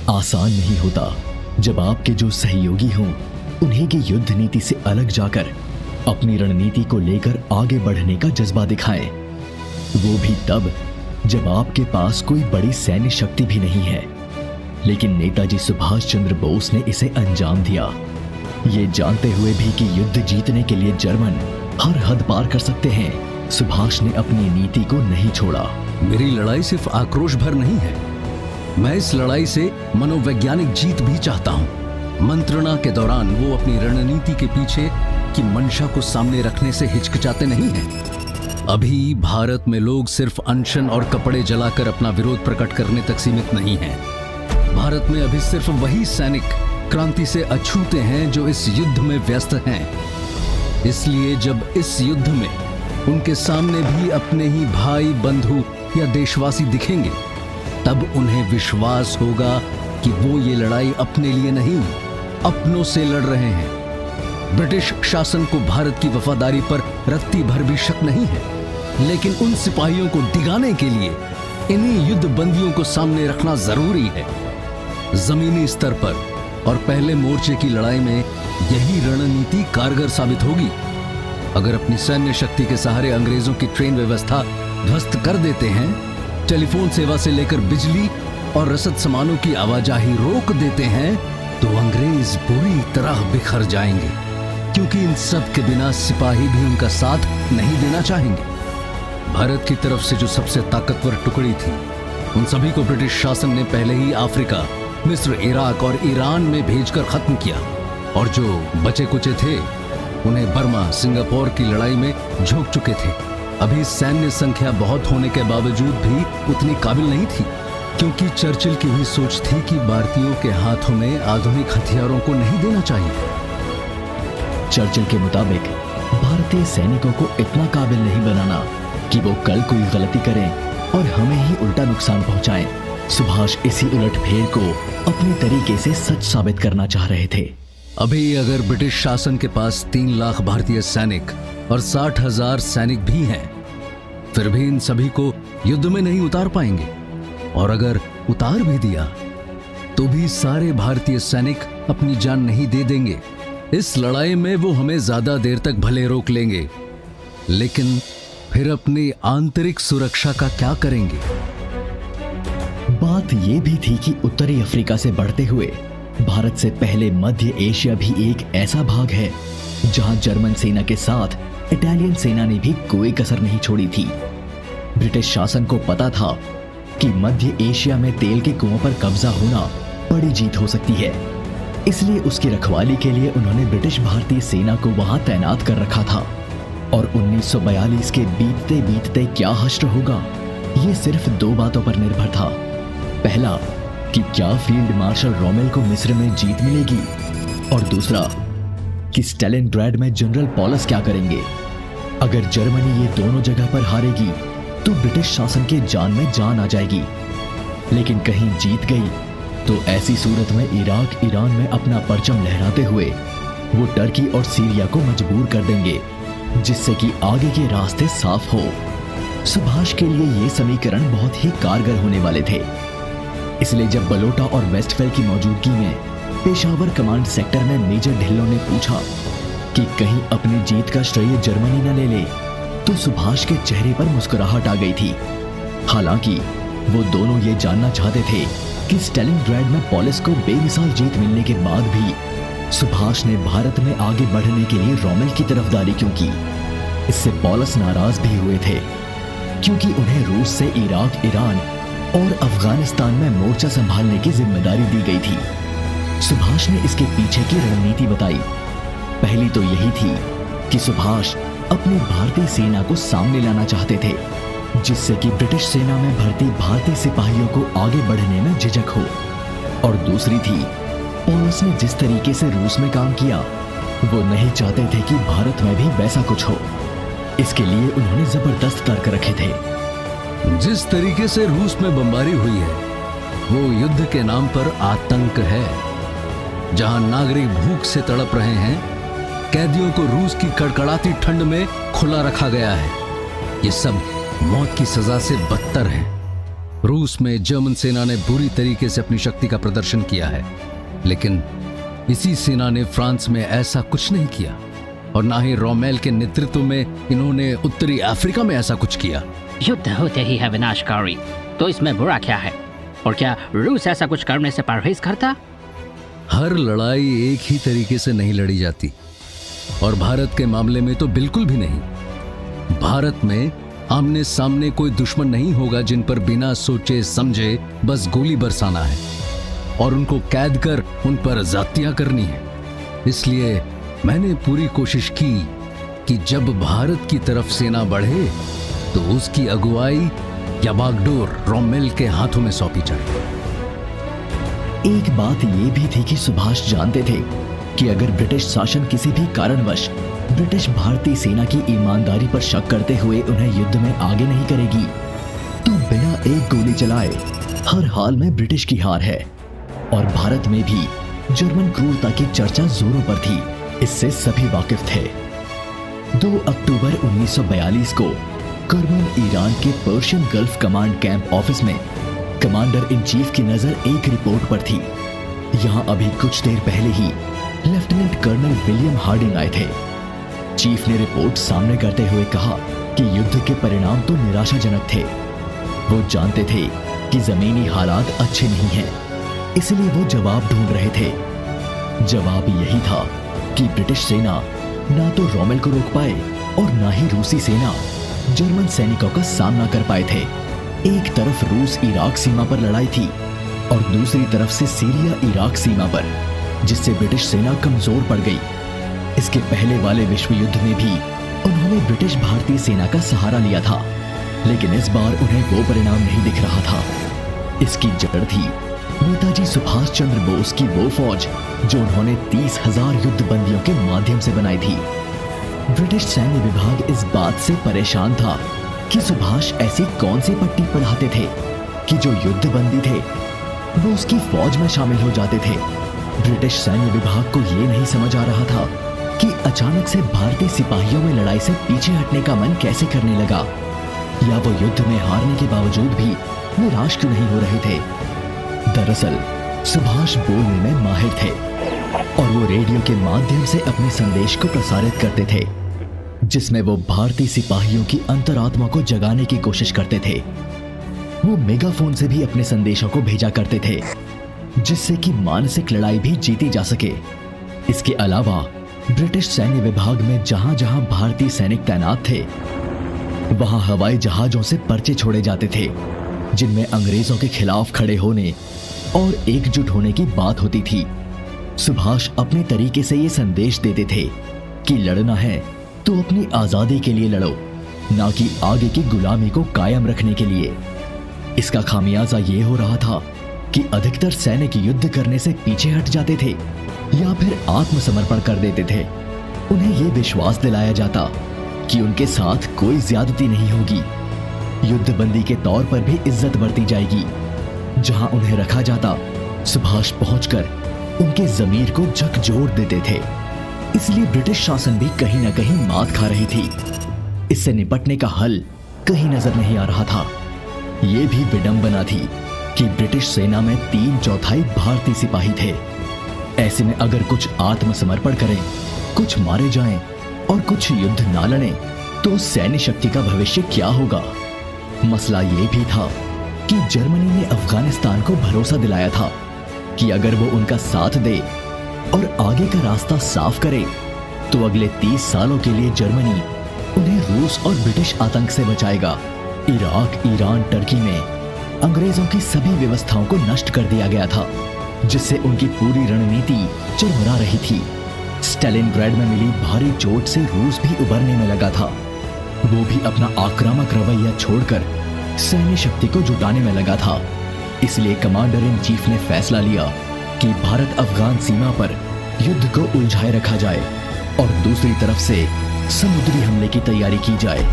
आसान नहीं होता जब आपके जो सहयोगी हों उन्हें की युद्ध नीति से अलग जाकर अपनी रणनीति को लेकर आगे बढ़ने का जज्बा दिखाएं। वो भी तब जब आपके पास कोई बड़ी सैन्य शक्ति भी नहीं है। लेकिन नेताजी सुभाष चंद्र बोस ने इसे अंजाम दिया, ये जानते हुए भी कि युद्ध जीतने के लिए जर्मन हर हद पार कर सकते हैं। सुभाष ने अपनी नीति को नहीं छोड़ा। मेरी लड़ाई सिर्फ आक्रोश भर नहीं है, मैं इस लड़ाई से मनोवैज्ञानिक जीत भी चाहता हूं। मंत्रणा के दौरान वो अपनी रणनीति के पीछे की मंशा को सामने रखने से हिचकिचाते नहीं हैं। अभी भारत में लोग सिर्फ अनशन और कपड़े जलाकर अपना विरोध प्रकट करने तक सीमित नहीं हैं। भारत में अभी सिर्फ वही सैनिक क्रांति से अछूते हैं जो इस युद्ध में व्यस्त हैं। इसलिए जब इस युद्ध में उनके सामने भी अपने ही भाई, बंधु या देशवासी दिखेंगे, तब उन्हें विश्वास होगा कि वो ये लड़ाई अपने लिए नहीं, अपनों से लड़ रहे हैं। ब्रिटिश शासन को भारत की वफादारी पर रत्ती भर भी शक नहीं है, लेकिन उन सिपाहियों को डिगाने के लिए इन्हीं युद्ध बंदियों को सामने रखना जरूरी है। जमीनी स्तर पर और पहले मोर्चे की लड़ाई में यही रणनीति कारगर साबित होगी। अगर अपनी सैन्य शक्ति के सहारे अंग्रेजों की ट्रेन व्यवस्था ध्वस्त कर देते हैं, टेलीफोन सेवा से लेकर बिजली और रसद सामानों की आवाजाही रोक देते हैं, तो अंग्रेज बुरी तरह बिखर जाएंगे, क्योंकि इन सब के बिना सिपाही भी उनका साथ नहीं देना चाहेंगे। भारत की तरफ से जो सबसे ताकतवर टुकड़ी थी, उन सभी को ब्रिटिश शासन ने पहले ही अफ्रीका, मिस्र, इराक और ईरान में भेजकर खत्म किया, और जो बचे कुचे थे उन्हें बर्मा, सिंगापुर की लड़ाई में झोंक चुके थे। अभी सैन्य संख्या बहुत होने के बावजूद भी उतनी काबिल नहीं थी, क्योंकि चर्चिल की भी सोच थी कि भारतीयों के हाथों में आधुनिक हथियारों को नहीं देना चाहिए। चर्चिल के मुताबिक भारतीय सैनिकों को इतना काबिल नहीं बनाना कि वो कल कोई गलती करें और हमें ही उल्टा नुकसान पहुंचाएं। सुभाष इसी उलटफेर को अपने तरीके से सच साबित करना चाह रहे थे। अभी अगर ब्रिटिश शासन के पास 3 लाख भारतीय सैनिक और 60,000 सैनिक भी हैं, फिर भी इन सभी को युद्ध में नहीं उतार पाएंगे, और अगर उतार भी दिया तो भी सारे भारतीय सैनिक अपनी जान नहीं दे देंगे। इस लड़ाई में वो हमें ज्यादा देर तक भले रोक लेंगे, लेकिन फिर अपनी आंतरिक सुरक्षा का क्या करेंगे? बात यह भी थी कि उत्तरी अफ्रीका से बढ़ते हुए भारत से पहले मध्य एशिया भी एक ऐसा भाग है जहां जर्मन सेना के साथ इटालियन सेना ने भी कोई कसर नहीं छोड़ी थी। ब्रिटिश शासन को पता था कि मध्य एशिया में तेल के कुओं पर कब्जा होना बड़ी जीत हो सकती है, इसलिए उसकी रखवाली के लिए उन्होंने ब्रिटिश भारतीय सेना को वहां तैनात कर रखा था। और 1942 के बीतते बीतते क्या हश्र होगा, ये सिर्फ 2 बातों पर निर्भर था। पहला कि क्या फील्ड मार्शल रोमेल को मिस्र में जीत मिलेगी, और दूसरा कि स्टालिनग्राड में जनरल पॉलस क्या करेंगे। अगर जर्मनी ये दोनों जगह पर हारेगी तो ब्रिटिश शासन के जान में जान आ जाएगी, लेकिन कहीं जीत गई तो ऐसी सूरत में इराक, ईरान में अपना परचम लहराते हुए वो टर्की और सीरिया को मजबूर कर देंगे, जिससे कि आगे के रास्ते साफ हो। सुभाष के लिए ये समीकरण बहुत ही कारगर होने वाले थे। इसलिए जब बलोटा और वेस्टफेल की मौजूदगी में पेशावर कमांड सेक्टर में मेजर ढिल्लों ने पूछा कि कहीं अपनी जीत का श्रेय जर्मनी न ले ले, तो सुभाष के चेहरे पर मुस्कुराहट आ गई थी। हालांकि वो दोनों ये जानना चाहते थे कि स्टालिनग्राड में पॉलिस को बेमिसाल जीत मिलने के बाद भी सुभाष ने भारत में आगे बढ़ने के लिए रोमेल की तरफदारी क्यों की। इससे पॉलिस नाराज भी हुए थे, क्योंकि उन्हें रूस से इराक, ईरान और अफगानिस्तान में मोर्चा संभालने की जिम्मेदारी दी गई थी। सुभाष ने इसके पीछे की रणनीति बताई। पहली तो यही थी कि सुभाष अपनी भारतीय सेना को सामने लाना चाहते थे, जिससे कि ब्रिटिश सेना में भर्ती भारतीय सिपाहियों को आगे बढ़ने में झिझक हो। और दूसरी थी, पॉलस ने जिस तरीके से रूस में काम किया, वो नहीं चाहते थे कि भारत में भी वैसा कुछ हो। इसके लिए उन्होंने जबरदस्त तर्क रखे थे। जिस तरीके से रूस में बमबारी हुई है, वो युद्ध के नाम पर आतंक है। जहां नागरिक भूख से तड़प रहे हैं, कैदियों को रूस की कड़कड़ाती ठंड में खुला रखा गया है। ये सब मौत की सजा से बदतर है। रूस में जर्मन सेना ने बुरी तरीके से अपनी शक्ति का प्रदर्शन किया है, लेकिन इसी सेना ने फ्रांस में ऐसा कुछ नहीं किया, और ना ही रोमेल के नेतृत्व में इन्होंने उत्तरी अफ्रीका में ऐसा कुछ किया। युद्ध होते ही है विनाशकारी, तो इसमें बुरा क्या है? और क्या रूस ऐसा कुछ करने से परहेज करता? हर लड़ाई एक ही तरीके से नहीं लड़ी जाती, और भारत के मामले में तो बिल्कुल भी नहीं। भारत में आमने सामने कोई दुश्मन नहीं होगा जिन पर बिना सोचे समझे बस गोली बरसाना है और उनको कैद कर उन पर जातियां करनी है। इसलिए मैंने पूरी कोशिश की कि जब भारत की तरफ सेना बढ़े तो उसकी अगुवाई या बागडोर रोमेल के हाथों में सौंपी जाए। एक बात ये भी थी कि सुभाष जानते थे कि अगर ब्रिटिश शासन किसी भी कारणवश ब्रिटिश भारतीय सेना की ईमानदारी पर शक करते हुए उन्हें युद्ध में आगे नहीं करेगी, तो बिना एक गोली चलाए हर हाल में ब्रिटिश की हार है। और भारत में भी जर्मन क्रूरता की चर्चा जोरों पर थी, इससे सभी वाकिफ थे। 2 अक्टूबर 1942 को कर्नल ईरान के Persian gulf command camp office में कमांडर इन चीफ की नजर एक रिपोर्ट पर थी। यहां अभी कुछ देर पहले ही लेफ्टिनेंट कर्नल विलियम हार्डिंग आए थे। चीफ ने रिपोर्ट सामने करते हुए कहा कि युद्ध के परिणाम तो निराशाजनक थे। वो जानते थे कि जमीनी हालात अच्छे नहीं हैं, इसलिए वो जवाब ढूंढ रहे थे। जवाब यही था कि ब्रिटिश सेना ना तो रोमेल को रोक पाए और ना ही रूसी सेना जर्मन सैनिकों का सामना कर पाए थे। एक तरफ रूस इराक सीमा पर लड़ाई थी और दूसरी तरफ से सीरिया इराक सीमा पर, जिससे ब्रिटिश सेना कमजोर पड़ गई। इसके पहले वाले विश्व युद्ध में भी उन्होंने ब्रिटिश भारतीय सेना का सहारा लिया था, लेकिन इस बार उन्हें वो परिणाम नहीं दिख रहा था। इसकी जड़ थी नेताजी सुभाष चंद्र बोस की वो फौज जो उन्होंने 30,000 युद्ध बंदियों के माध्यम से बनाई थी। ब्रिटिश सैन्य विभाग इस बात से परेशान था कि सुभाष ऐसी कौन सी पट्टी पढ़ाते थे कि जो युद्ध बंदी थे वो उसकी फौज में शामिल हो जाते थे। ब्रिटिश सैन्य विभाग को ये नहीं समझ आ रहा था कि अचानक से भारतीय सिपाहियों में लड़ाई से पीछे हटने का मन कैसे करने लगा, या वो युद्ध में हारने के बावजूद भी निराश क्यों नहीं हो रहे थे। दरअसल सुभाष बोलने में माहिर थे और वो रेडियो के माध्यम से अपने संदेश को प्रसारित करते थे, जिसमें वो भारतीय सिपाहियों की अंतरात्मा को जगाने की कोशिश करते थे। वो मेगाफोन से भी अपने संदेशों को भेजा करते थे, जिससे कि मानसिक लड़ाई भी जीती जा सके। इसके अलावा ब्रिटिश सैन्य विभाग में जहां जहां भारतीय सैनिक तैनात थे वहां हवाई जहाजों से पर्चे छोड़े जाते थे, जिनमें अंग्रेजों के खिलाफ खड़े होने और एकजुट होने की बात होती थी। सुभाष अपने तरीके से ये संदेश देते थे कि लड़ना है तो अपनी आजादी के लिए लड़ो, ना कि आगे की गुलामी को कायम रखने के लिए। इसका खामियाजा ये हो रहा था कि अधिकतर सैनिक युद्ध करने से पीछे हट जाते थे या फिर आत्मसमर्पण कर देते थे। उन्हें यह विश्वास दिलाया जाता कि उनके साथ कोई ज्यादती नहीं होगी, युद्धबंदी के तौर पर भी इज्जत बरती जाएगी। जहां उन्हें रखा जाता, सुभाष पहुंचकर उनके जमीर को झकझोर देते थे। इसलिए ब्रिटिश शासन भी कहीं ना कहीं मात खा रही थी। इससे निपटने का हल कहीं नजर नहीं आ रहा था। ये भी विडंबना थी कि ब्रिटिश सेना में 3/4 भारतीय सिपाही थे। ऐसे में अगर कुछ आत्मसमर्पण करें, कुछ मारे जाएं और कुछ युद्ध ना लड़ें, तो सैन्य शक्ति का भविष्य क्या होगा। मसला ये भी था कि जर्मनी ने अफगानिस्तान को भरोसा दिलाया था कि अगर वो उनका साथ दे और आगे का रास्ता साफ करे तो अगले 30 सालों के लिए जर्मनी उन्हें रूस और ब्रिटिश आतंक से बचाएगा। इराक, ईरान, टर्की में अंग्रेजों की सभी व्यवस्थाओं को नष्ट कर दिया गया था, जिससे उनकी पूरी रणनीति चरमरा रही थी। स्टालिनग्राड में मिली भारी चोट से रूस भी उभरने में लगा था। वो भी अपना आक्रामक रवैया छोड़कर सैन्य शक्ति को जुटाने में लगा था। इसलिए कमांडर इन चीफ ने फैसला लिया कि भारत अफगान सीमा पर युद्ध को उलझाए रखा जाए और दूसरी तरफ से समुद्री हमले की तैयारी की जाए।